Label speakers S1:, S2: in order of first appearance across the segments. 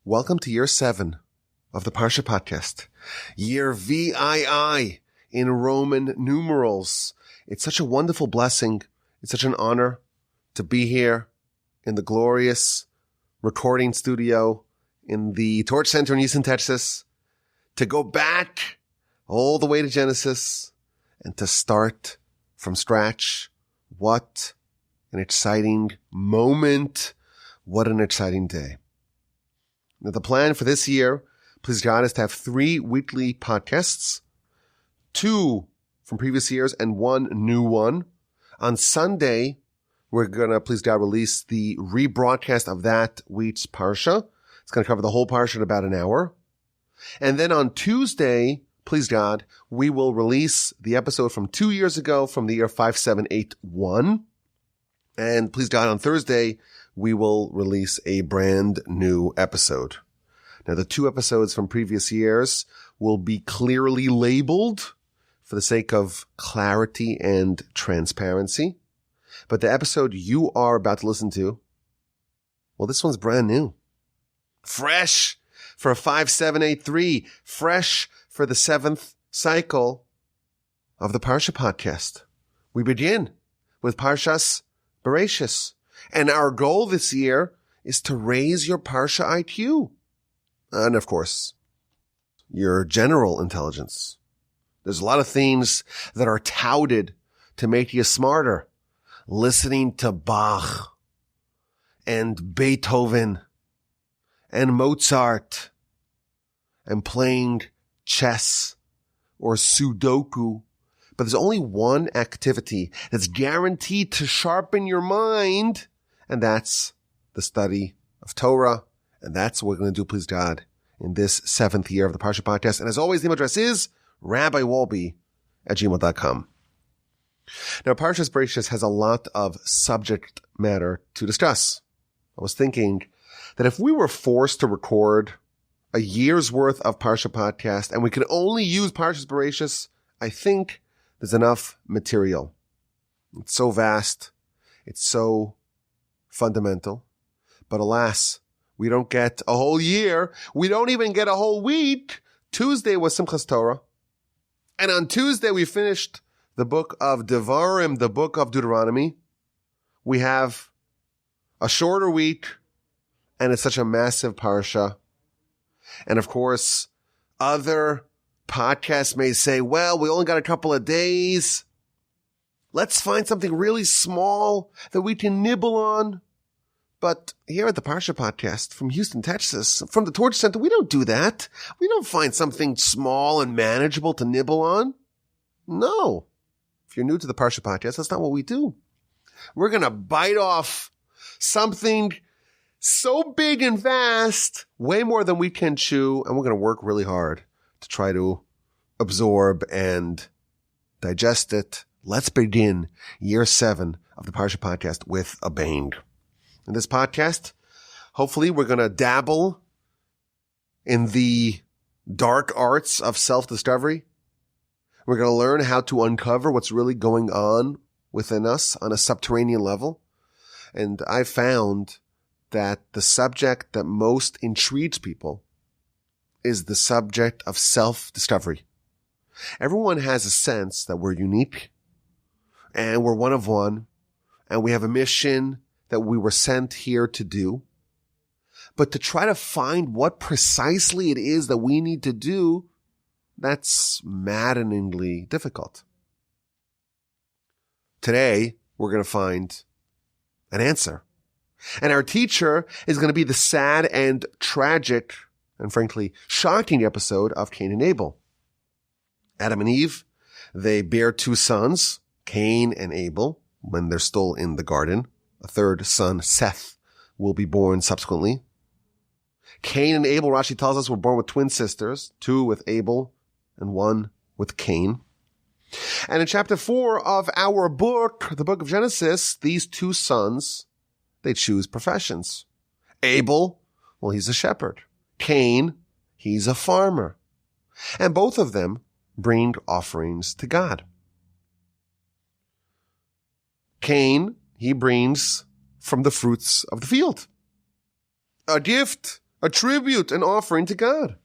S1: Welcome to year 7 of the Parsha Podcast. Year VII in Roman numerals. It's such a wonderful blessing. It's such an honor to be here in the glorious recording studio in the Torch Center in Houston, Texas, to go back all the way to Genesis and to start from scratch. What an exciting moment. What an exciting day. Now, the plan for this year, please God, is to have 3 weekly podcasts, 2 from previous years and 1 new one. On Sunday, we're going to, please God, release the rebroadcast of that week's Parsha. It's going to cover the whole Parsha in about an hour. And then on Tuesday, please God, we will release the episode from 2 years ago from the year 5781. And please God, on Thursday, we will release a brand new episode. Now, the 2 episodes from previous years will be clearly labeled for the sake of clarity and transparency. But the episode you are about to listen to, well, this one's brand new. Fresh for 5783. Fresh for the 7th cycle of the Parsha Podcast. We begin with Parshas Bereshis. And our goal this year is to raise your Parsha IQ. And of course, your general intelligence. There's a lot of things that are touted to make you smarter. Listening to Bach and Beethoven and Mozart and playing chess or Sudoku. But there's only one activity that's guaranteed to sharpen your mind, and that's the study of Torah. And that's what we're going to do, please God, in this 7th year of the Parsha Podcast. And as always, the email address is rabbiwolbe@gmail.com. Now, Parshas Bereshis has a lot of subject matter to discuss. I was thinking that if we were forced to record a year's worth of Parsha Podcast and we could only use Parshas Bereshis, I think there's enough material. It's so vast. It's so fundamental. But alas, we don't get a whole year. We don't even get a whole week. Tuesday was Simchas Torah. And on Tuesday, we finished the book of Devarim, the book of Deuteronomy. We have a shorter week, and it's such a massive parsha. And of course, other podcasts may say, well, we only got a couple of days. Let's find something really small that we can nibble on. But here at the Parsha Podcast from Houston, Texas, from the Torch Center, we don't do that. We don't find something small and manageable to nibble on. No. If you're new to the Parsha Podcast, that's not what we do. We're going to bite off something so big and vast, way more than we can chew, and we're going to work really hard to try to absorb and digest it. Let's begin year 7 of the Parsha Podcast with a bang. In this podcast, hopefully we're going to dabble in the dark arts of self-discovery. We're going to learn how to uncover what's really going on within us on a subterranean level. And I found that the subject that most intrigues people is the subject of self-discovery. Everyone has a sense that we're unique and we're one of one and we have a mission that we were sent here to do. But to try to find what precisely it is that we need to do, that's maddeningly difficult. Today, we're going to find an answer. And our teacher is going to be the sad and tragic and frankly shocking episode of Cain and Abel. Adam and Eve, they bear 2 sons, Cain and Abel, when they're still in the garden. A 3rd son, Seth, will be born subsequently. Cain and Abel, Rashi tells us, were born with twin sisters, 2 with Abel and 1 with Cain. And in chapter 4 of our book, the book of Genesis, these 2 sons, they choose professions. Abel, well, he's a shepherd. Cain, he's a farmer. And both of them bring offerings to God. Cain, he brings from the fruits of the field. A gift a tribute, an offering to God.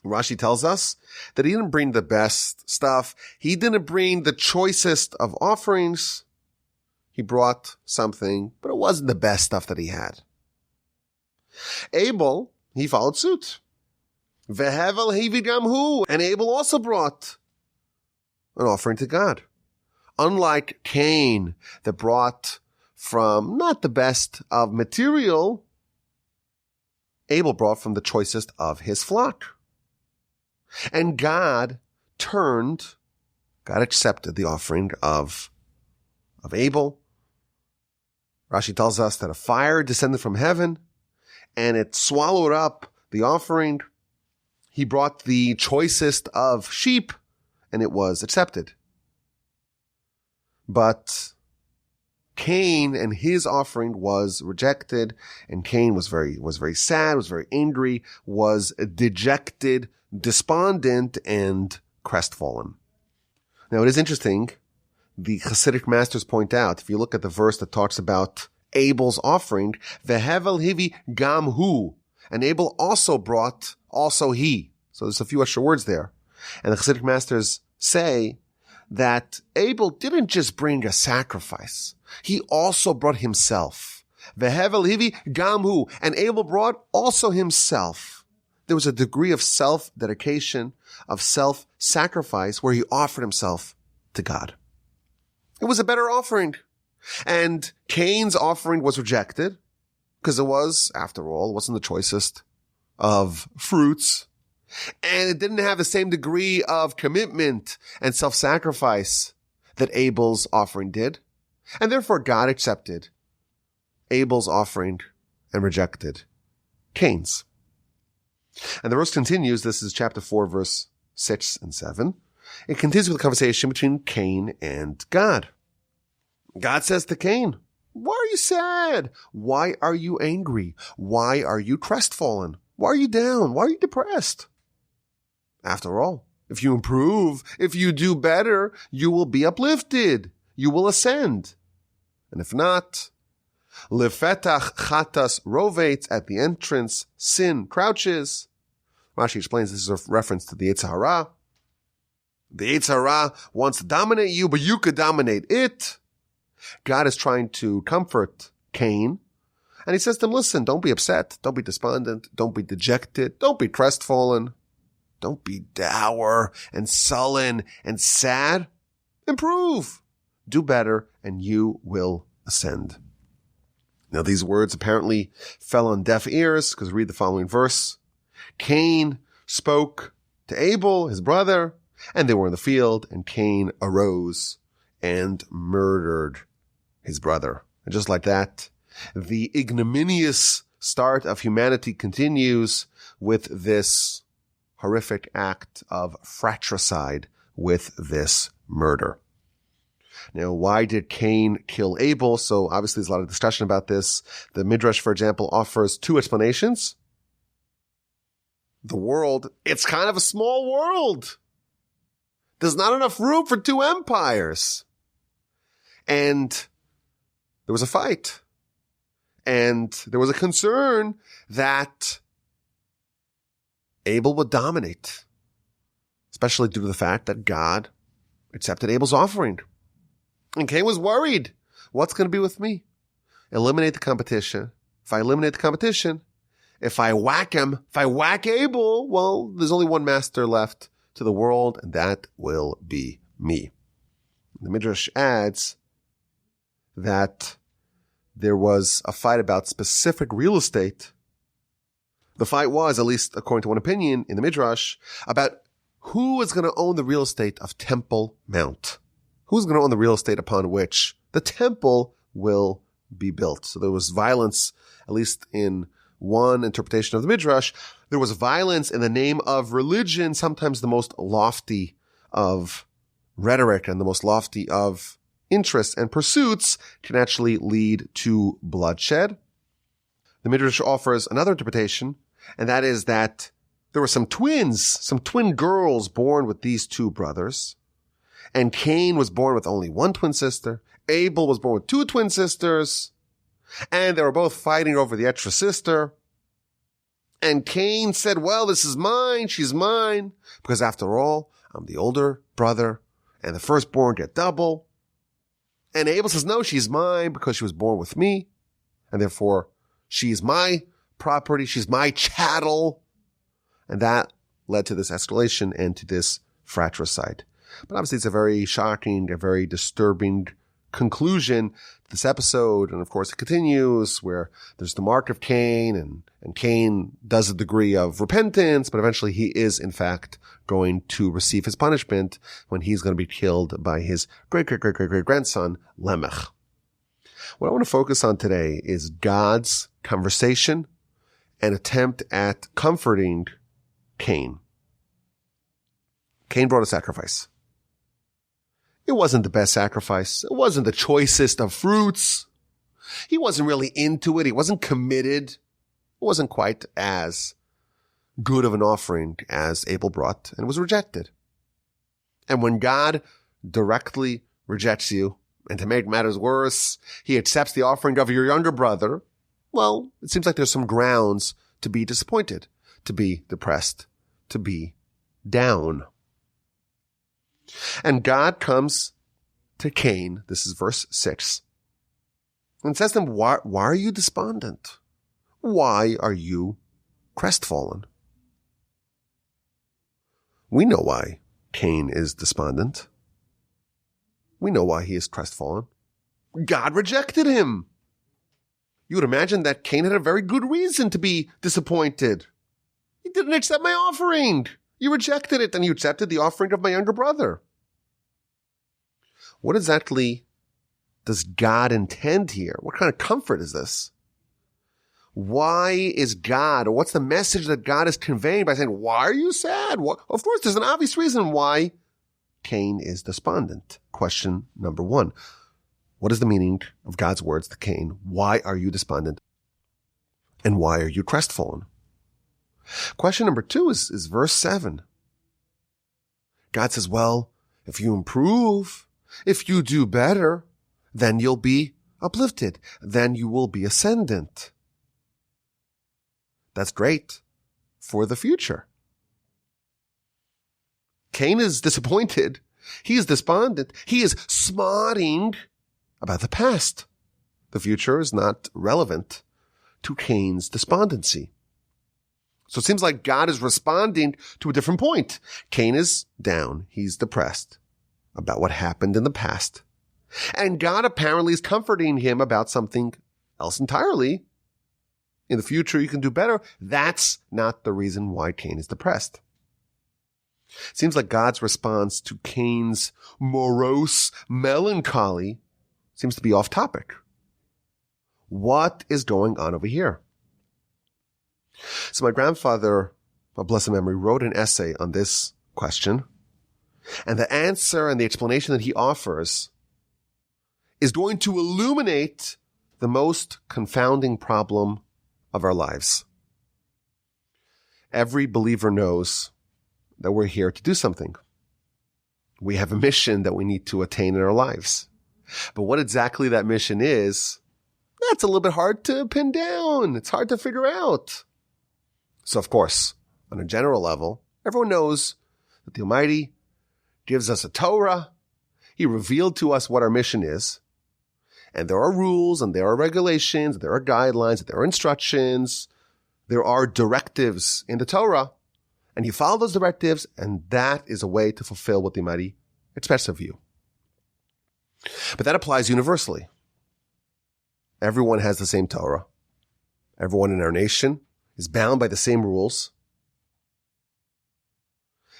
S1: Rashi tells us that he didn't bring the best stuff. He didn't bring the choicest of offerings. He brought something, but it wasn't the best stuff that he had. Abel, he followed suit. Vehevel hevi gam hu, and Abel also brought an offering to God. Unlike Cain, that brought from not the best of material, Abel brought from the choicest of his flock. And God accepted the offering of Abel. Rashi tells us that a fire descended from heaven and it swallowed up the offering. He brought the choicest of sheep and it was accepted. But Cain and his offering was rejected, and Cain was very sad, was very angry, was dejected, despondent, and crestfallen. Now it is interesting, the Hasidic masters point out, if you look at the verse that talks about Abel's offering, Vehevel hivi gam hu, and Abel also brought, also he. So there's a few extra words there. And the Hasidic masters say that Abel didn't just bring a sacrifice. He also brought himself. Vehevel hivi gam hu, and Abel brought also himself. There was a degree of self-dedication, of self-sacrifice where he offered himself to God. It was a better offering. And Cain's offering was rejected because it was, after all, it wasn't the choicest of fruits. And it didn't have the same degree of commitment and self-sacrifice that Abel's offering did. And therefore God accepted Abel's offering and rejected Cain's. And the verse continues. This is chapter 4, verse 6 and 7. It continues with a conversation between Cain and God. God says to Cain, why are you sad? Why are you angry? Why are you crestfallen? Why are you down? Why are you depressed? After all, if you improve, if you do better, you will be uplifted. You will ascend. And if not, lefetach chatas rovates, at the entrance, sin crouches. Rashi explains this is a reference to the Yetzer Hara. The Yetzer Hara wants to dominate you, but you could dominate it. God is trying to comfort Cain. And he says to him, listen, don't be upset. Don't be despondent. Don't be dejected. Don't be crestfallen. Don't be dour and sullen and sad. Improve. Do better, and you will ascend. Now, these words apparently fell on deaf ears, because read the following verse. Cain spoke to Abel, his brother, and they were in the field, and Cain arose and murdered his brother. And just like that, the ignominious start of humanity continues with this horrific act of fratricide, with this murder. Now, why did Cain kill Abel? So obviously there's a lot of discussion about this. The Midrash, for example, offers two explanations. The world, it's kind of a small world. There's not enough room for two empires. And there was a fight. And there was a concern that Abel would dominate, especially due to the fact that God accepted Abel's offering. And Cain was worried. What's going to be with me? Eliminate the competition. If I eliminate the competition, if I whack him, if I whack Abel, well, there's only one master left to the world, and that will be me. The Midrash adds that there was a fight about specific real estate. The fight was, at least according to one opinion in the Midrash, about who is going to own the real estate of Temple Mount. Who's going to own the real estate upon which the temple will be built? So there was violence, at least in one interpretation of the Midrash. There was violence in the name of religion, sometimes the most lofty of rhetoric and the most lofty of interests and pursuits can actually lead to bloodshed. The Midrash offers another interpretation, and that is that there were some twin girls born with these two brothers. And Cain was born with only one twin sister. Abel was born with two twin sisters. And they were both fighting over the extra sister. And Cain said, well, this is mine. She's mine. Because after all, I'm the older brother and the firstborn get double. And Abel says, no, she's mine because she was born with me. And therefore, she's my property. She's my chattel. And that led to this escalation and to this fratricide. But obviously, it's a very shocking, a very disturbing conclusion to this episode. And of course, it continues where there's the mark of Cain, and Cain does a degree of repentance, but eventually he is, in fact, going to receive his punishment when he's going to be killed by his great-great-great-great-grandson, Lamech. What I want to focus on today is God's conversation and attempt at comforting Cain. Cain brought a sacrifice. It wasn't the best sacrifice. It wasn't the choicest of fruits. He wasn't really into it. He wasn't committed. It wasn't quite as good of an offering as Abel brought, and was rejected. And when God directly rejects you, and to make matters worse, he accepts the offering of your younger brother, well, it seems like there's some grounds to be disappointed, to be depressed, to be down. And God comes to Cain, this is verse 6, and says to him, why are you despondent? Why are you crestfallen? We know why Cain is despondent. We know why he is crestfallen. God rejected him. You would imagine that Cain had a very good reason to be disappointed. He didn't accept my offering. You rejected it, and you accepted the offering of my younger brother. What exactly does God intend here? What kind of comfort is this? Why is God, or what's the message that God is conveying by saying, why are you sad? Of course, there's an obvious reason why Cain is despondent. Question number 1. What is the meaning of God's words to Cain? Why are you despondent? And why are you crestfallen? Question number 2 is verse 7. God says, well, if you improve, if you do better, then you'll be uplifted. Then you will be ascendant. That's great for the future. Cain is disappointed. He is despondent. He is smarting about the past. The future is not relevant to Cain's despondency. So it seems like God is responding to a different point. Cain is down. He's depressed about what happened in the past. And God apparently is comforting him about something else entirely. In the future, you can do better. That's not the reason why Cain is depressed. It seems like God's response to Cain's morose melancholy seems to be off topic. What is going on over here? So my grandfather, of blessed memory, wrote an essay on this question. And the answer and the explanation that he offers is going to illuminate the most confounding problem of our lives. Every believer knows that we're here to do something. We have a mission that we need to attain in our lives. But what exactly that mission is, that's a little bit hard to pin down. It's hard to figure out. So of course, on a general level, everyone knows that the Almighty gives us a Torah. He revealed to us what our mission is. And there are rules, and there are regulations, there are guidelines, there are instructions, there are directives in the Torah. And you follow those directives, and that is a way to fulfill what the Almighty expects of you. But that applies universally. Everyone has the same Torah. Everyone in our nation is bound by the same rules.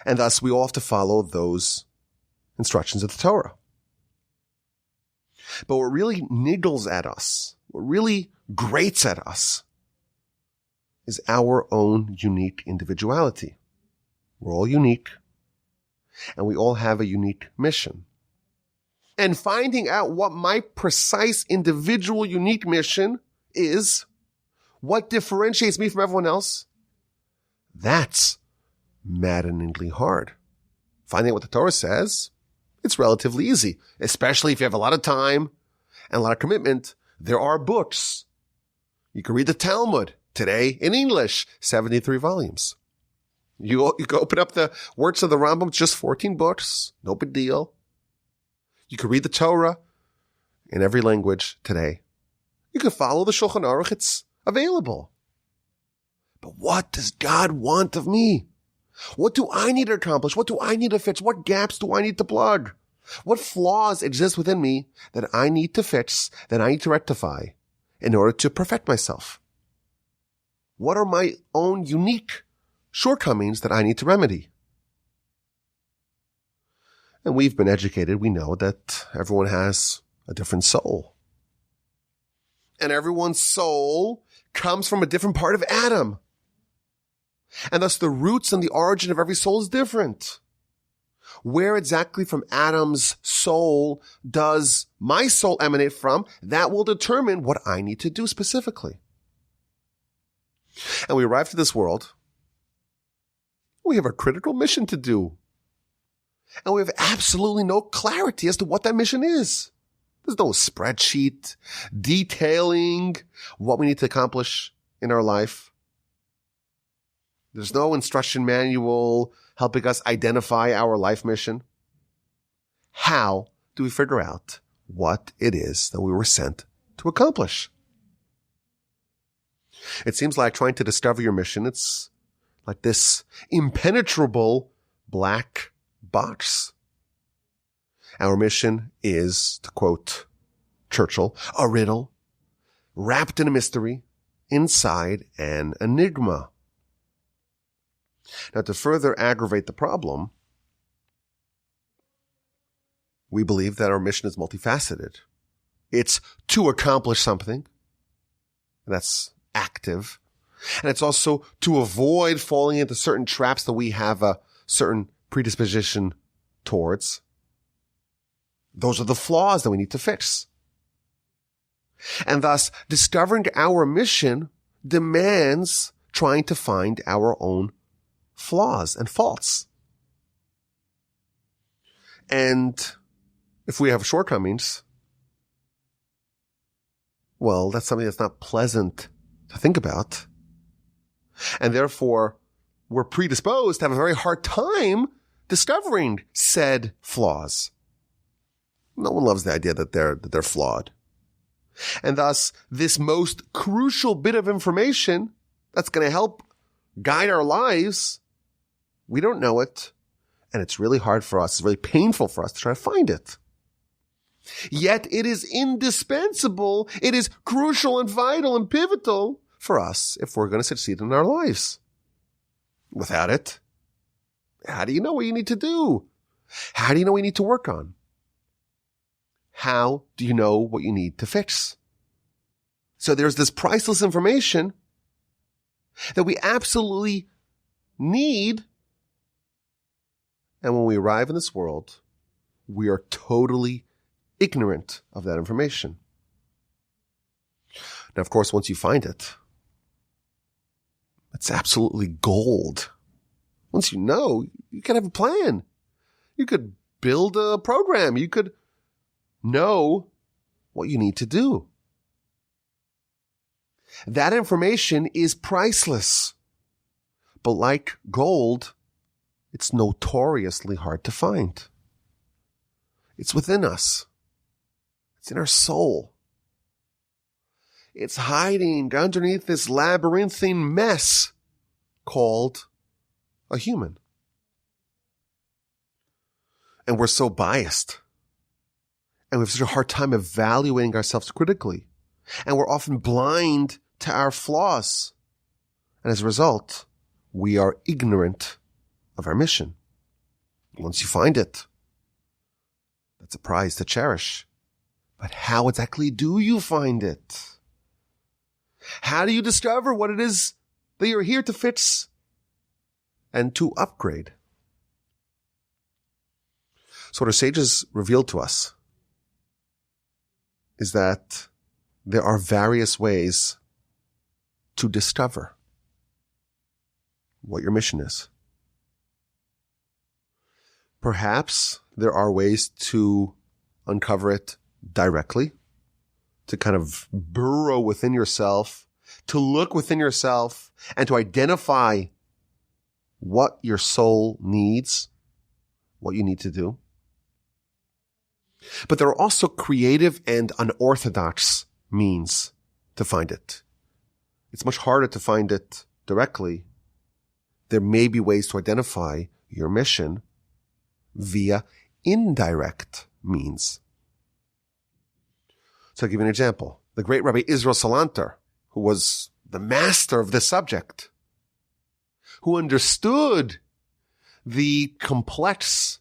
S1: And thus, we all have to follow those instructions of the Torah. But what really niggles at us, what really grates at us, is our own unique individuality. We're all unique, and we all have a unique mission. And finding out what my precise individual unique mission is, what differentiates me from everyone else, that's maddeningly hard. Finding out what the Torah says, it's relatively easy, especially if you have a lot of time and a lot of commitment. There are books. You can read the Talmud. Today, in English, 73 volumes. You can open up the words of the Rambam, just 14 books, no big deal. You can read the Torah in every language today. You can follow the Shulchan Aruch, it's available. But what does God want of me? What do I need to accomplish? What do I need to fix? What gaps do I need to plug? What flaws exist within me that I need to fix, that I need to rectify in order to perfect myself? What are my own unique shortcomings that I need to remedy? And we've been educated. We know that everyone has a different soul. And everyone's soul comes from a different part of Adam. And thus the roots and the origin of every soul is different. Where exactly from Adam's soul does my soul emanate from? That will determine what I need to do specifically. And we arrive to this world. We have a critical mission to do. And we have absolutely no clarity as to what that mission is. There's no spreadsheet detailing what we need to accomplish in our life. There's no instruction manual helping us identify our life mission. How do we figure out what it is that we were sent to accomplish? It seems like trying to discover your mission, it's like this impenetrable black box. Our mission is, to quote Churchill, a riddle wrapped in a mystery inside an enigma. Now, to further aggravate the problem, we believe that our mission is multifaceted. It's to accomplish something that's active, and it's also to avoid falling into certain traps that we have a certain predisposition towards. Those are the flaws that we need to fix. And thus, discovering our mission demands trying to find our own flaws and faults. And if we have shortcomings, well, that's something that's not pleasant to think about. And therefore, we're predisposed to have a very hard time discovering said flaws. No one loves the idea that they're flawed. And thus, this most crucial bit of information that's going to help guide our lives, we don't know it. And it's really hard for us. It's really painful for us to try to find it. Yet it is indispensable. It is crucial and vital and pivotal for us if we're going to succeed in our lives. Without it, how do you know what you need to do? How do you know what you need to work on? How do you know what you need to fix? So there's this priceless information that we absolutely need. And when we arrive in this world, we are totally ignorant of that information. Now, of course, once you find it, it's absolutely gold. Once you know, you can have a plan. You could build a program. You could know what you need to do. That information is priceless. But like gold, it's notoriously hard to find. It's within us. It's in our soul. It's hiding underneath this labyrinthine mess called a human. And we're so biased. And we have such a hard time evaluating ourselves critically. And we're often blind to our flaws. And as a result, we are ignorant of our mission. Once you find it, that's a prize to cherish. But how exactly do you find it? How do you discover what it is that you're here to fix and to upgrade? So what our sages revealed to us is that there are various ways to discover what your mission is. Perhaps there are ways to uncover it directly, to kind of burrow within yourself to look within yourself and to identify what your soul needs, what you need to do. But there are also creative and unorthodox means to find it. It's much harder to find it directly. There may be ways to identify your mission via indirect means. So I'll give you an example. The great Rabbi Israel Salanter, who was the master of this subject, who understood the complex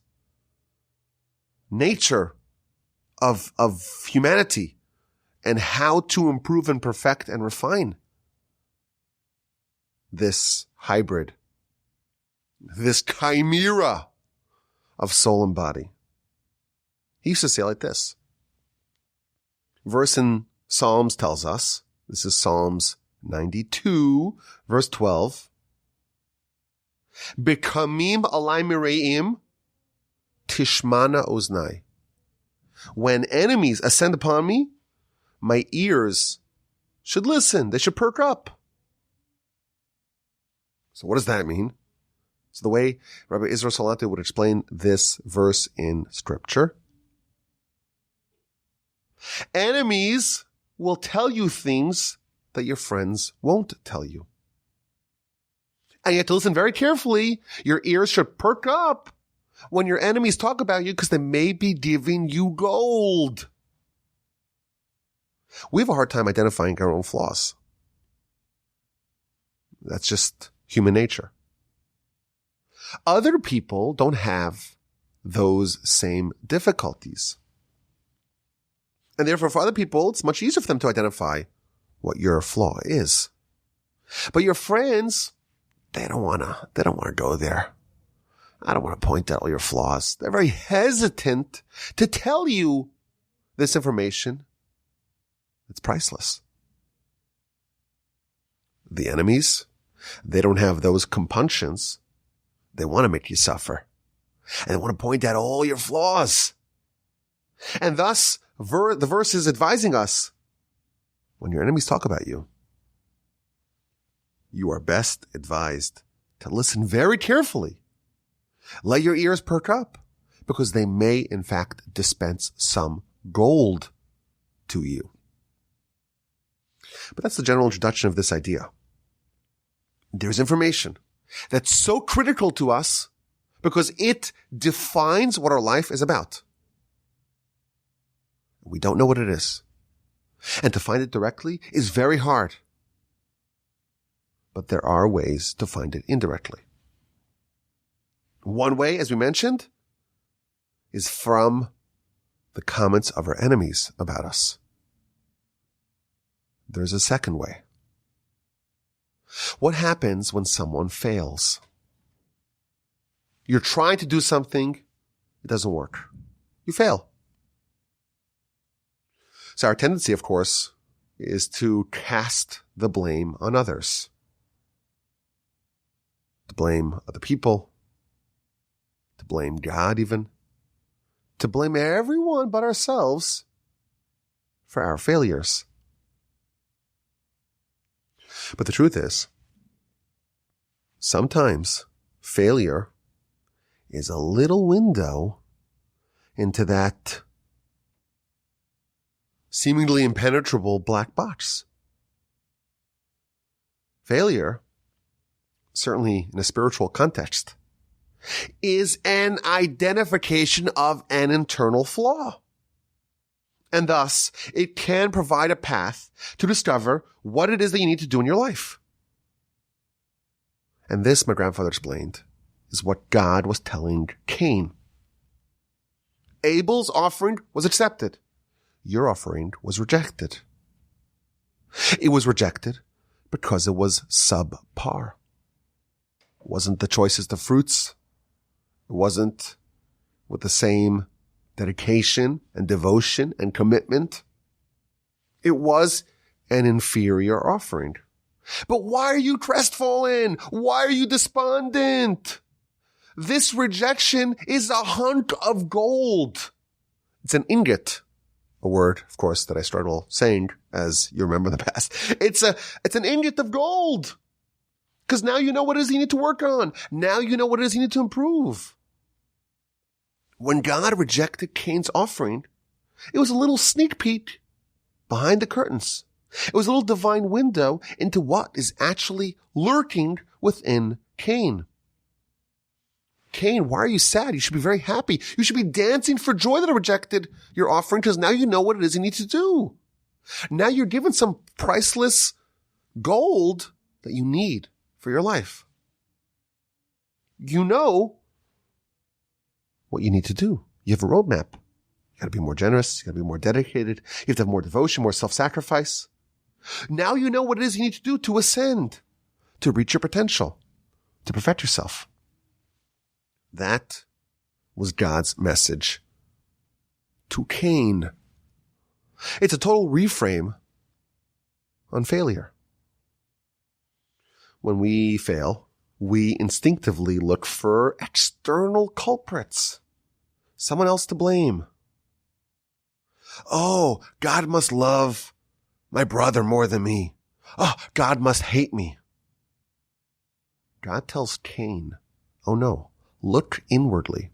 S1: nature of humanity and how to improve and perfect and refine this hybrid, this chimera of soul and body. He used to say like this. Verse in Psalms tells us, this is Psalms 92, verse 12, Bekamim alai mireim tishmana oznai. When enemies ascend upon me, my ears should listen. They should perk up. So what does that mean? So the way Rabbi Israel Salanter would explain this verse in Scripture, enemies will tell you things that your friends won't tell you. And you have to listen very carefully. Your ears should perk up when your enemies talk about you because they may be giving you gold. We have a hard time identifying our own flaws. That's just human nature. Other people don't have those same difficulties. And therefore, for other people, it's much easier for them to identify what your flaw is. But your friends, they don't want to go there. I don't want to point out all your flaws. They're very hesitant to tell you this information. It's priceless. The enemies, they don't have those compunctions. They want to make you suffer. And they want to point out all your flaws. And thus, the verse is advising us, when your enemies talk about you, you are best advised to listen very carefully. Let your ears perk up, because they may, in fact, dispense some gold to you. But that's the general introduction of this idea. There's information that's so critical to us because it defines what our life is about. We don't know what it is. And to find it directly is very hard. But there are ways to find it indirectly. One way, as we mentioned, is from the comments of our enemies about us. There's a second way. What happens when someone fails? You're trying to do something, it doesn't work. You fail. So our tendency, of course, is to cast the blame on others. To blame other people. To blame God even. To blame everyone but ourselves for our failures. But the truth is, sometimes failure is a little window into that seemingly impenetrable black box. Failure, certainly in a spiritual context, is an identification of an internal flaw. And thus, it can provide a path to discover what it is that you need to do in your life. And this, my grandfather explained, is what God was telling Cain. Abel's offering was accepted. Your offering was rejected. It was rejected because it was subpar. It wasn't the choicest of fruits. It wasn't with the same dedication and devotion and commitment. It was an inferior offering. But why are you crestfallen? Why are you despondent? This rejection is a hunk of gold. It's an ingot a word, of course, that I struggle saying, as you remember in the past. It's an ingot of gold. Because now you know what it is you need to work on. Now you know what it is you need to improve. When God rejected Cain's offering, it was a little sneak peek behind the curtains. It was a little divine window into what is actually lurking within Cain. Cain, why are you sad? You should be very happy. You should be dancing for joy that I rejected your offering, because now you know what it is you need to do. Now you're given some priceless gold that you need for your life. You know what you need to do. You have a roadmap. You got to be more generous. You got to be more dedicated. You have to have more devotion, more self-sacrifice. Now you know what it is you need to do to ascend, to reach your potential, to perfect yourself. That was God's message to Cain. It's a total reframe on failure. When we fail, we instinctively look for external culprits, someone else to blame. Oh, God must love my brother more than me. Oh, God must hate me. God tells Cain, oh no, look inwardly.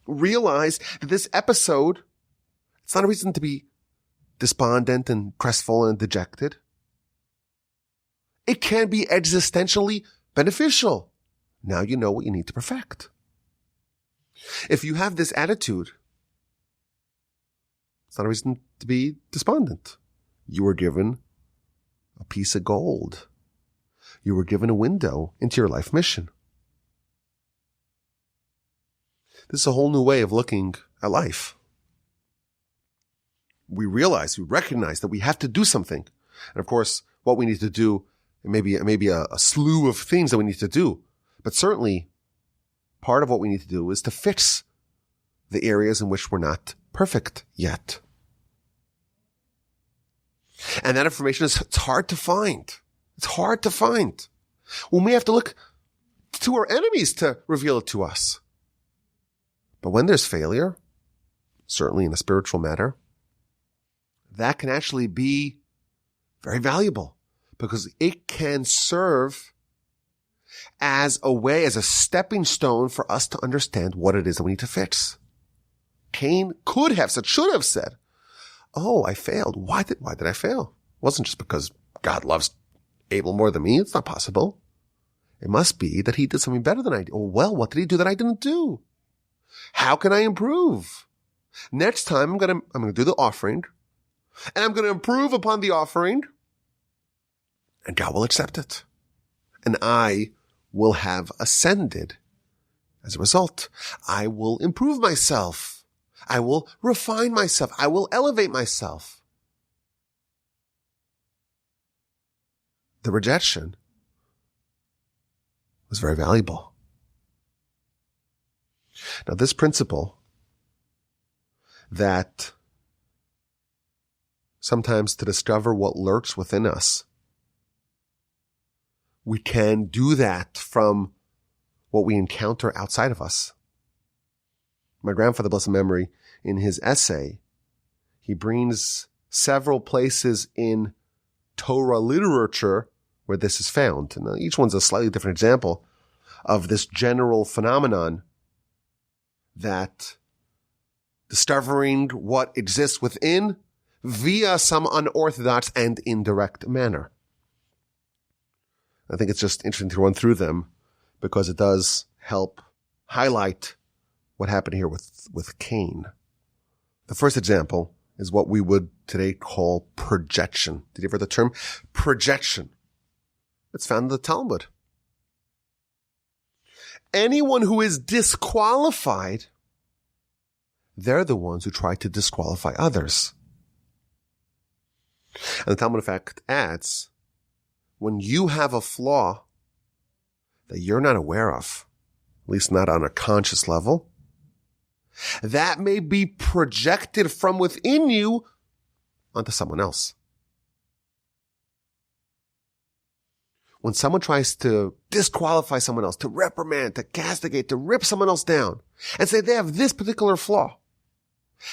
S1: Realize that this episode, it's not a reason to be despondent and crestfallen and dejected. It can be existentially beneficial. Now you know what you need to perfect. If you have this attitude, it's not a reason to be despondent. You were given a piece of gold. You were given a window into your life mission. This is a whole new way of looking at life. We recognize that we have to do something. And of course, what we need to do, it may be a slew of things that we need to do. But certainly, part of what we need to do is to fix the areas in which we're not perfect yet. And that information it's hard to find. It's hard to find. When we have to look to our enemies to reveal it to us. But when there's failure, certainly in a spiritual matter, that can actually be very valuable because it can serve as a way, as a stepping stone for us to understand what it is that we need to fix. Cain could have said, should have said, oh, I failed. Why did I fail? It wasn't just because God loves Abel more than me. It's not possible. It must be that he did something better than I did. Oh, well, what did he do that I didn't do? How can I improve? Next time I'm going to do the offering, and I'm going to improve upon the offering, and God will accept it. And I will have ascended. As a result, I will improve myself. I will refine myself. I will elevate myself. The rejection was very valuable. Now, this principle that sometimes to discover what lurks within us, we can do that from what we encounter outside of us. My grandfather, blessed memory, in his essay, he brings several places in Torah literature where this is found. And each one's a slightly different example of this general phenomenon that discovering what exists within via some unorthodox and indirect manner. I think it's just interesting to run through them because it does help highlight what happened here with Cain. The first example is what we would today call projection. Did you ever hear the term projection? It's found in the Talmud. Anyone who is disqualified, they're the ones who try to disqualify others. And the Talmud, in fact, adds, when you have a flaw that you're not aware of, at least not on a conscious level, that may be projected from within you onto someone else. When someone tries to disqualify someone else, to reprimand, to castigate, to rip someone else down, and say they have this particular flaw,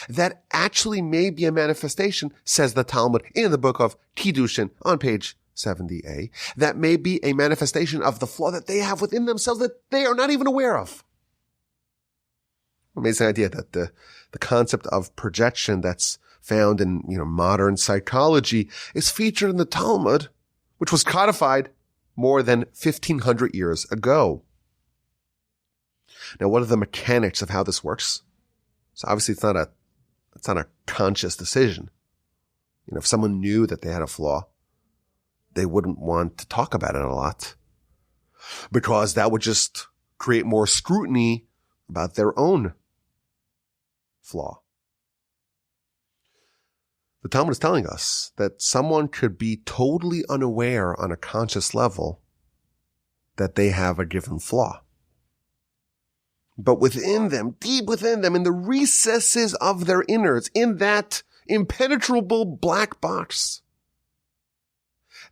S1: that actually may be a manifestation, says the Talmud in the book of Kiddushin on page 70a, that may be a manifestation of the flaw that they have within themselves that they are not even aware of. Amazing idea that the concept of projection that's found in, modern psychology is featured in the Talmud, which was codified more than 1,500 years ago. Now, what are the mechanics of how this works? So obviously it's not a conscious decision. If someone knew that they had a flaw, they wouldn't want to talk about it a lot because that would just create more scrutiny about their own flaw. The Talmud is telling us that someone could be totally unaware on a conscious level that they have a given flaw. But within them, deep within them, in the recesses of their innards, in that impenetrable black box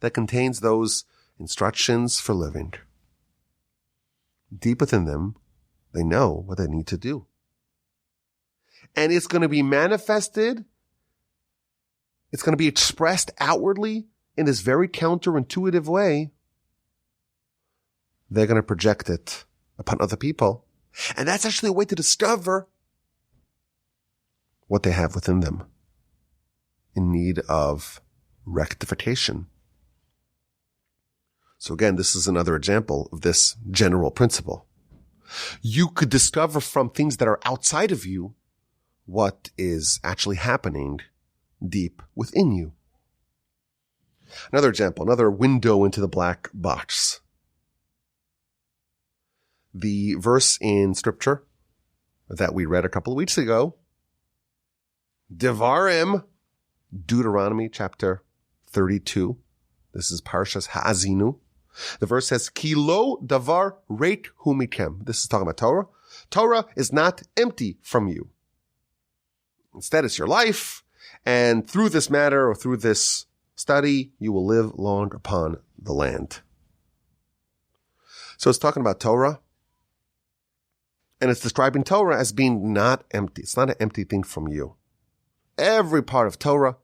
S1: that contains those instructions for living, deep within them, they know what they need to do. And it's going to be manifested, it's going to be expressed outwardly in this very counterintuitive way. They're going to project it upon other people. And that's actually a way to discover what they have within them in need of rectification. So again, this is another example of this general principle. You could discover from things that are outside of you what is actually happening deep within you. Another example, another window into the black box. The verse in scripture that we read a couple of weeks ago, Devarim, Deuteronomy chapter 32. This is Parshas Ha'azinu. The verse says, Ki lo davar reik hu mikem. This is talking about Torah. Torah is not empty from you. Instead, it's your life. And through this matter or through this study, you will live long upon the land. So it's talking about Torah. And it's describing Torah as being not empty. It's not an empty thing from you. Every part of Torah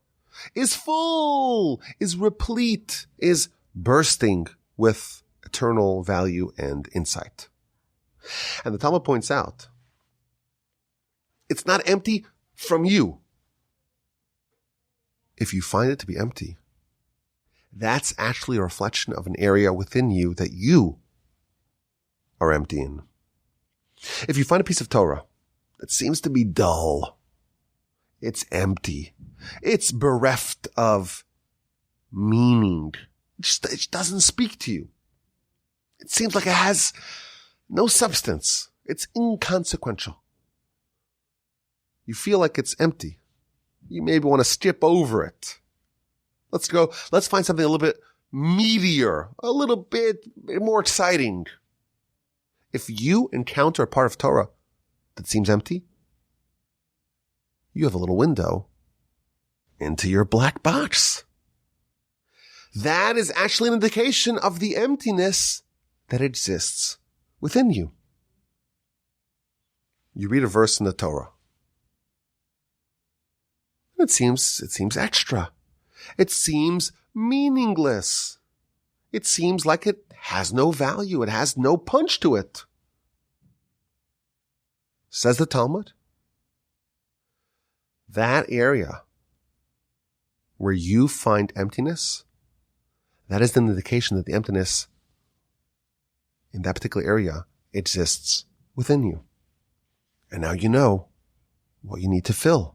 S1: is full, is replete, is bursting with eternal value and insight. And the Talmud points out, it's not empty from you. If you find it to be empty, that's actually a reflection of an area within you that you are empty in. If you find a piece of Torah that seems to be dull, it's empty, it's bereft of meaning, it doesn't speak to you. It seems like it has no substance. It's inconsequential. You feel like it's empty. You maybe want to skip over it. Let's find something a little bit meatier, a little bit more exciting. If you encounter a part of Torah that seems empty, you have a little window into your black box. That is actually an indication of the emptiness that exists within you. You read a verse in the Torah. It seems extra. It seems meaningless. It seems like it has no value. It has no punch to it. Says the Talmud, that area where you find emptiness, that is an indication that the emptiness in that particular area exists within you. And now you know what you need to fill.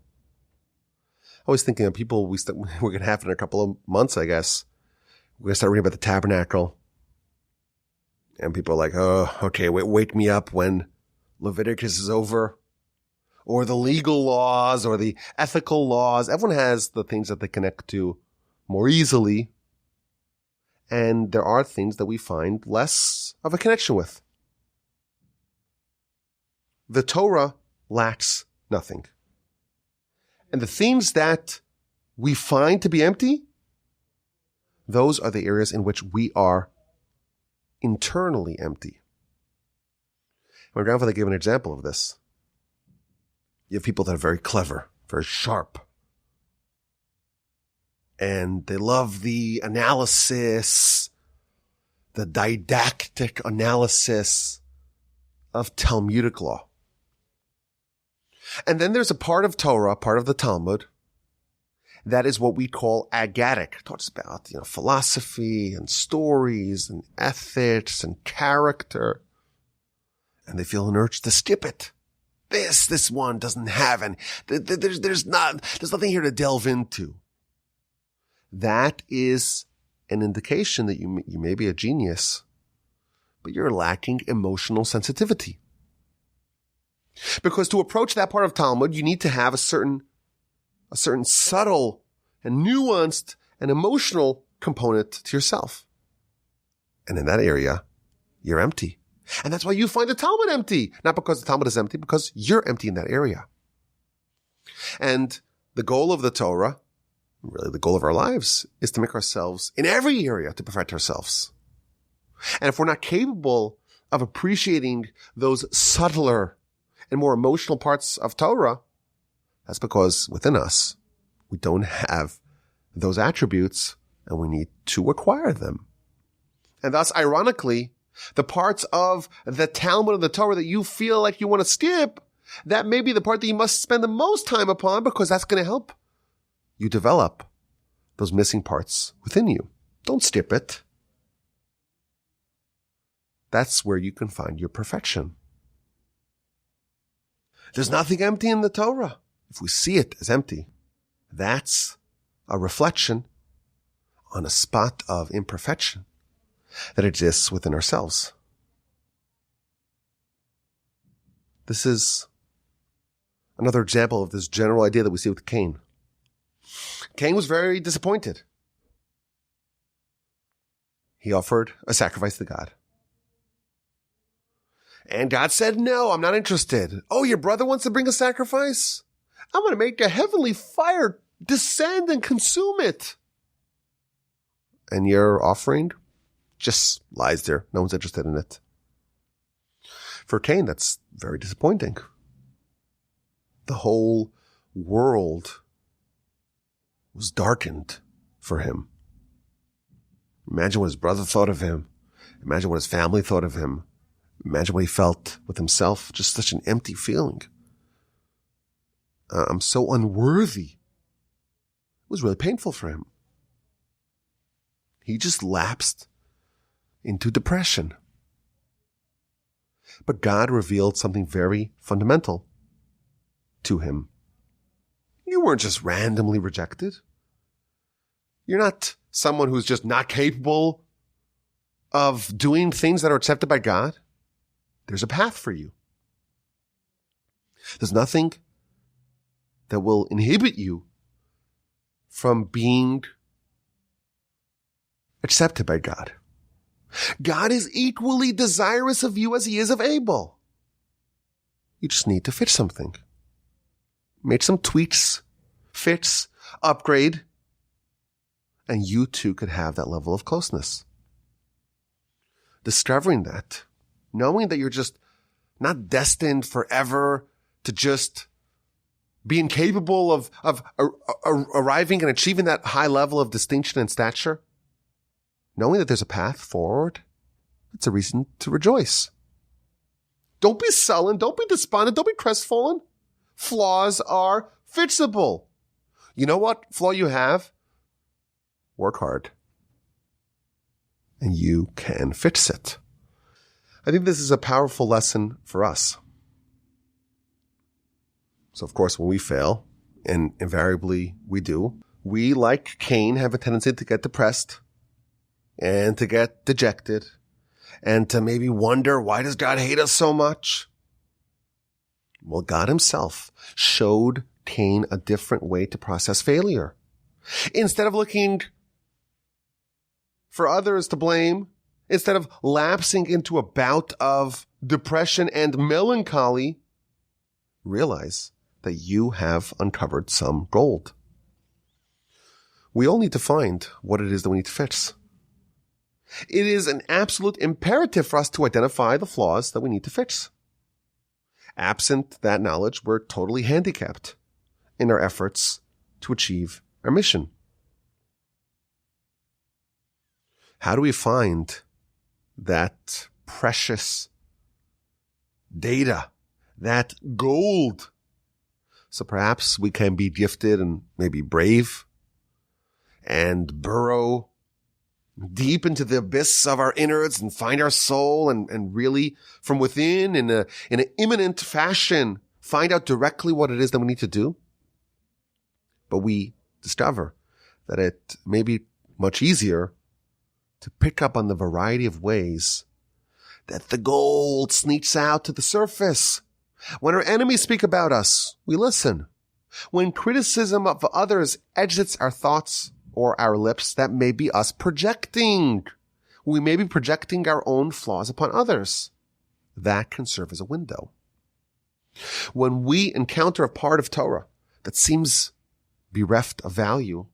S1: I was thinking of people we're going to have in a couple of months, I guess. We're going to start reading about the tabernacle. And people are like, oh, okay, wake me up when Leviticus is over. Or the legal laws or the ethical laws. Everyone has the things that they connect to more easily. And there are things that we find less of a connection with. The Torah lacks nothing. And the things that we find to be empty, those are the areas in which we are internally empty. My grandfather gave an example of this. You have people that are very clever, very sharp. And they love the analysis, the didactic analysis of Talmudic law. And then there's a part of Torah, part of the Talmud, that is what we call agadic. It talks about, philosophy and stories and ethics and character. And they feel an urge to skip it. This one doesn't have any. There's nothing here to delve into. That is an indication that you may be a genius, but you're lacking emotional sensitivity. Because to approach that part of Talmud, you need to have a certain subtle and nuanced and emotional component to yourself. And in that area, you're empty. And that's why you find the Talmud empty. Not because the Talmud is empty, because you're empty in that area. And the goal of the Torah, really the goal of our lives, is to make ourselves, in every area, to perfect ourselves. And if we're not capable of appreciating those subtler and more emotional parts of Torah, that's because within us, we don't have those attributes and we need to acquire them. And thus, ironically, the parts of the Talmud and the Torah that you feel like you want to skip, that may be the part that you must spend the most time upon, because that's going to help you develop those missing parts within you. Don't skip it. That's where you can find your perfection. There's nothing empty in the Torah. If we see it as empty, that's a reflection on a spot of imperfection that exists within ourselves. This is another example of this general idea that we see with Cain. Cain was very disappointed. He offered a sacrifice to God. And God said, no, I'm not interested. Oh, your brother wants to bring a sacrifice? I'm going to make a heavenly fire descend and consume it. And your offering just lies there. No one's interested in it. For Cain, that's very disappointing. The whole world was darkened for him. Imagine what his brother thought of him. Imagine what his family thought of him. Imagine what he felt with himself. Just such an empty feeling. I'm so unworthy. It was really painful for him. He just lapsed into depression. But God revealed something very fundamental to him. You weren't just randomly rejected. You're not someone who's just not capable of doing things that are accepted by God. There's a path for you. There's nothing that will inhibit you from being accepted by God. God is equally desirous of you as he is of Abel. You just need to fix something. Make some tweaks, fix, upgrade, and you too could have that level of closeness. Discovering that, knowing that you're just not destined forever to just be incapable of arriving and achieving that high level of distinction and stature, knowing that there's a path forward, it's a reason to rejoice. Don't be sullen. Don't be despondent. Don't be crestfallen. Flaws are fixable. You know what flaw you have? Work hard. And you can fix it. I think this is a powerful lesson for us. So, of course, when we fail, and invariably we do, we, like Cain, have a tendency to get depressed and to get dejected and to maybe wonder, why does God hate us so much? Well, God himself showed Cain a different way to process failure. Instead of looking for others to blame, instead of lapsing into a bout of depression and melancholy, realize that you have uncovered some gold. We all need to find what it is that we need to fix. It is an absolute imperative for us to identify the flaws that we need to fix. Absent that knowledge, we're totally handicapped in our efforts to achieve our mission. How do we find that precious data, that gold? So perhaps we can be gifted and maybe brave and burrow deep into the abyss of our innards and find our soul and really from within in an imminent fashion find out directly what it is that we need to do. But we discover that it may be much easier to pick up on the variety of ways that the gold sneaks out to the surface. When our enemies speak about us, we listen. When criticism of others exits our thoughts or our lips, that may be us projecting. We may be projecting our own flaws upon others. That can serve as a window. When we encounter a part of Torah that seems bereft of value,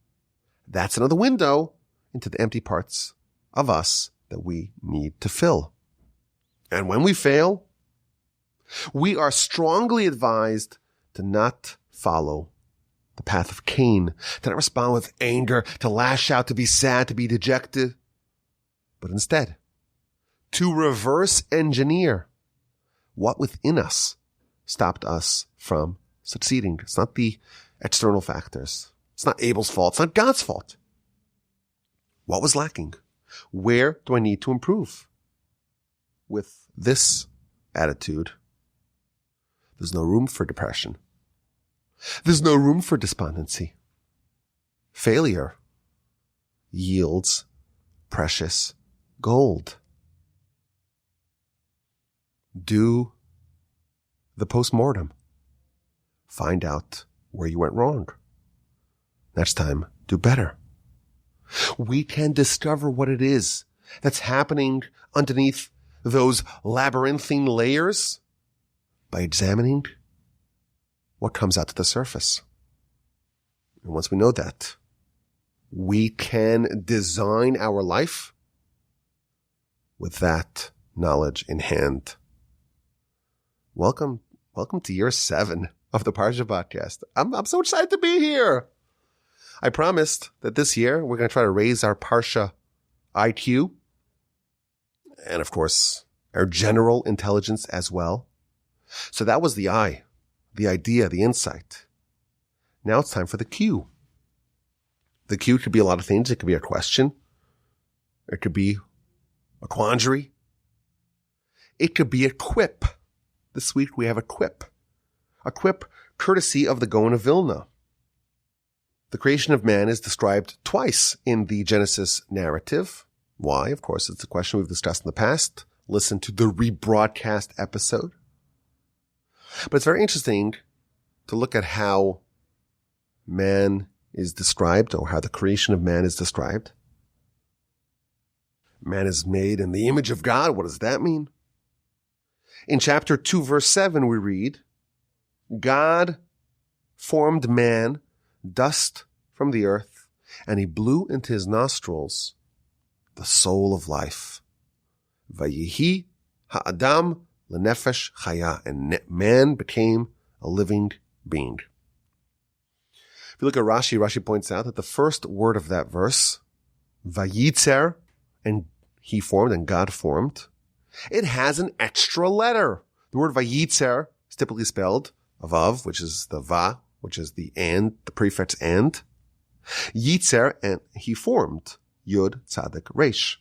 S1: that's another window into the empty parts of us that we need to fill. And when we fail, we are strongly advised to not follow the path of Cain, to not respond with anger, to lash out, to be sad, to be dejected, but instead to reverse engineer what within us stopped us from succeeding. It's not the external factors. It's not Abel's fault. It's not God's fault. What was lacking? Where do I need to improve? With this attitude, there's no room for depression. There's no room for despondency. Failure yields precious gold. Do the postmortem. Find out where you went wrong. Next time, do better. We can discover what it is that's happening underneath those labyrinthine layers by examining what comes out to the surface. And once we know that, we can design our life with that knowledge in hand. Welcome to year 7 of the Parsha Podcast. I'm so excited to be here. I promised that this year we're going to try to raise our Parsha IQ and, of course, our general intelligence as well. So that was the I, the idea, the insight. Now it's time for the Q. The Q could be a lot of things. It could be a question. It could be a quandary. It could be a quip. This week we have a quip. A quip courtesy of the Gaon of Vilna. The creation of man is described twice in the Genesis narrative. Why? Of course, it's a question we've discussed in the past. Listen to the rebroadcast episode. But it's very interesting to look at how man is described, or how the creation of man is described. Man is made in the image of God. What does that mean? In chapter 2, verse 7, we read, God formed man, dust from the earth, and he blew into his nostrils the soul of life. Vayihi ha'adam lenefesh chaya, and man became a living being. If you look at Rashi, Rashi points out that the first word of that verse, vayitzer, and he formed and God formed, it has an extra letter. The word vayitzer is typically spelled avav, which is the va, which is the and, the prefix and. Yitzer, and he formed, yud, tzadik, resh.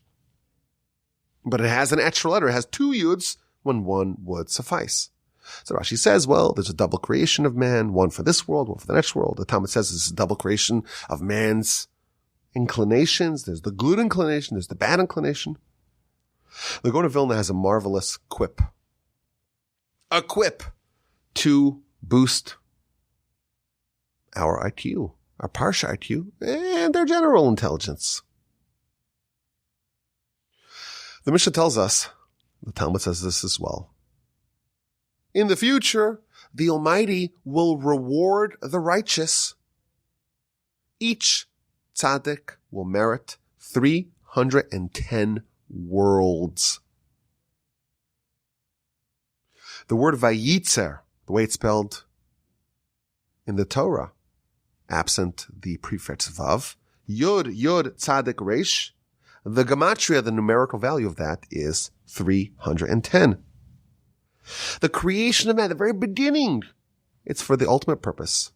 S1: But it has an extra letter. It has 2 yuds when 1 would suffice. So Rashi says, well, there's a double creation of man, one for this world, one for the next world. The Talmud says this is a double creation of man's inclinations. There's the good inclination, there's the bad inclination. The Gaon of Vilna has a marvelous quip. A quip to boost our IQ, our Parsha IQ, and our general intelligence. The Mishnah tells us, the Talmud says this as well, in the future, the Almighty will reward the righteous. Each tzaddik will merit 310 worlds. The word Vayitzer, the way it's spelled in the Torah, absent the prefix Vav, Yud, Tzadik, Resh, the gematria, the numerical value of that is 310. The creation of man, the very beginning, it's for the ultimate purpose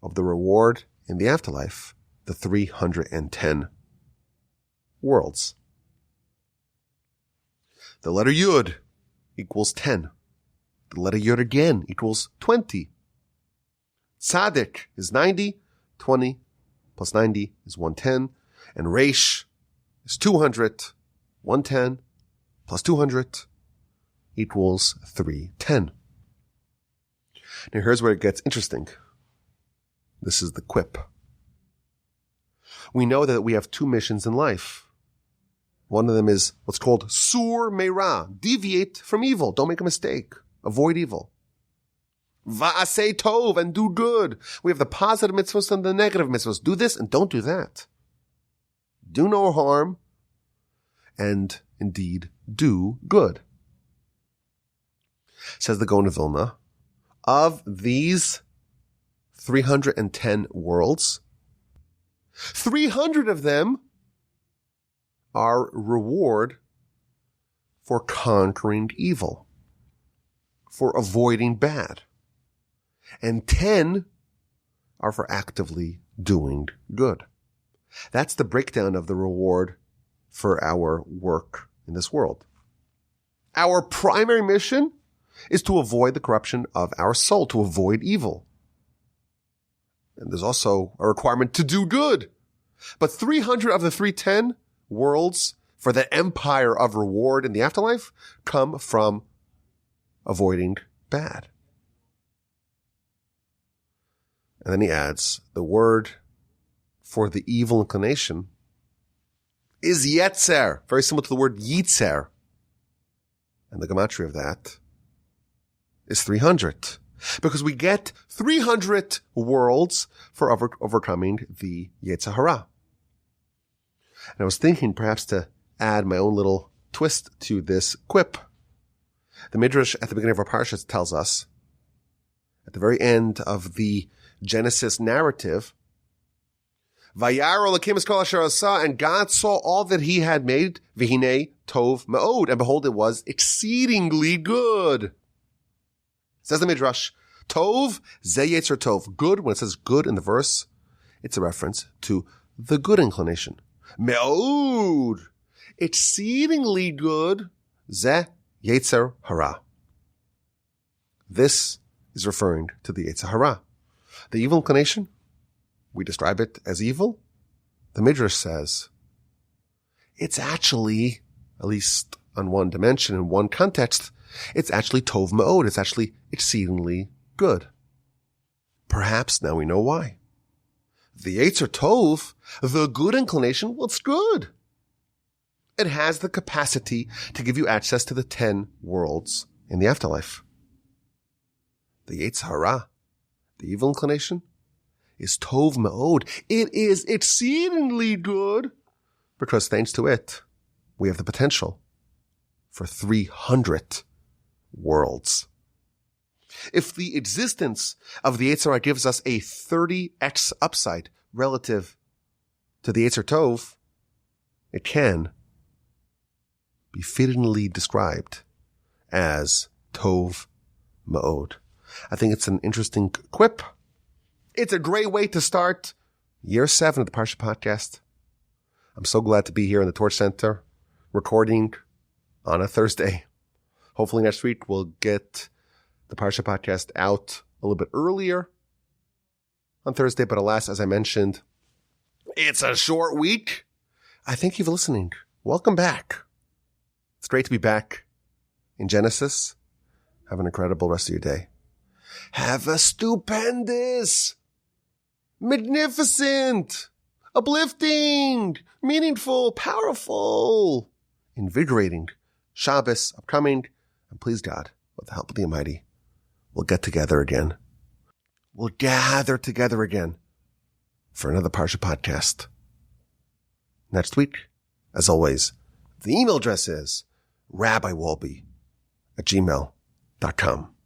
S1: of the reward in the afterlife, the 310 worlds. The letter Yud equals 10. The letter Yud again equals 20. Tzaddik is 90. 20 plus 90 is 110. And Resh is 200. 110 plus 200 equals 310. Now here's where it gets interesting. This is the quip. We know that we have two missions in life. One of them is what's called Sur Meira, deviate from evil. Don't make a mistake. Avoid evil. Va'asei tov, and do good. We have the positive mitzvahs and the negative mitzvahs. Do this and don't do that. Do no harm, and indeed do good. Says the Gaon of Vilna, of these 310 worlds, 300 of them are reward for conquering evil, for avoiding bad. And 10 are for actively doing good. That's the breakdown of the reward for our work in this world. Our primary mission is to avoid the corruption of our soul, to avoid evil. And there's also a requirement to do good. But 300 of the 310 worlds for the empire of reward in the afterlife come from avoiding bad. And then he adds, the word for the evil inclination is yetzer, very similar to the word yitzer. And the gematria of that is 300. Because we get 300 worlds for overcoming the Yetzer Hara. And I was thinking perhaps to add my own little twist to this quip. The Midrash at the beginning of our parasha tells us, at the very end of the Genesis narrative, Vayar Elokim es kol asher asa, and God saw all that he had made, v'hinei tov me'od, and behold, it was exceedingly good. Says the Midrash, Tov, ze yetzer tov. Good, when it says good in the verse, it's a reference to the good inclination. Me'od, exceedingly good, ze yetzer hara. This is referring to the yetzer hara. The evil inclination, we describe it as evil. The Midrash says, it's actually, at least on one dimension, in one context, it's actually tov me'od. It's actually exceedingly good. Perhaps now we know why. The Yetzer Tov, the good inclination, well, it's good. It has the capacity to give you access to the 10 worlds in the afterlife. The Yetzer Hara, the evil inclination, is tov me'od. It is exceedingly good because thanks to it, we have the potential for 300 worlds. If the existence of the Yetzer Hara gives us a 30x upside relative to the Yetzer Tov, it can be fittingly described as Tov Ma'od. I think it's an interesting quip. It's a great way to start year 7 of the Parsha Podcast. I'm so glad to be here in the Torch Center, recording on a Thursday. Hopefully next week we'll get the Parsha Podcast out a little bit earlier on Thursday, but alas, as I mentioned, it's a short week. I thank you for listening. Welcome back. It's great to be back in Genesis. Have an incredible rest of your day. Have a stupendous, magnificent, uplifting, meaningful, powerful, invigorating Shabbos upcoming. And please God, with the help of the Almighty, we'll get together again. We'll gather together again for another Parsha Podcast next week. As always, the email address is rabbiwolbe@gmail.com. com.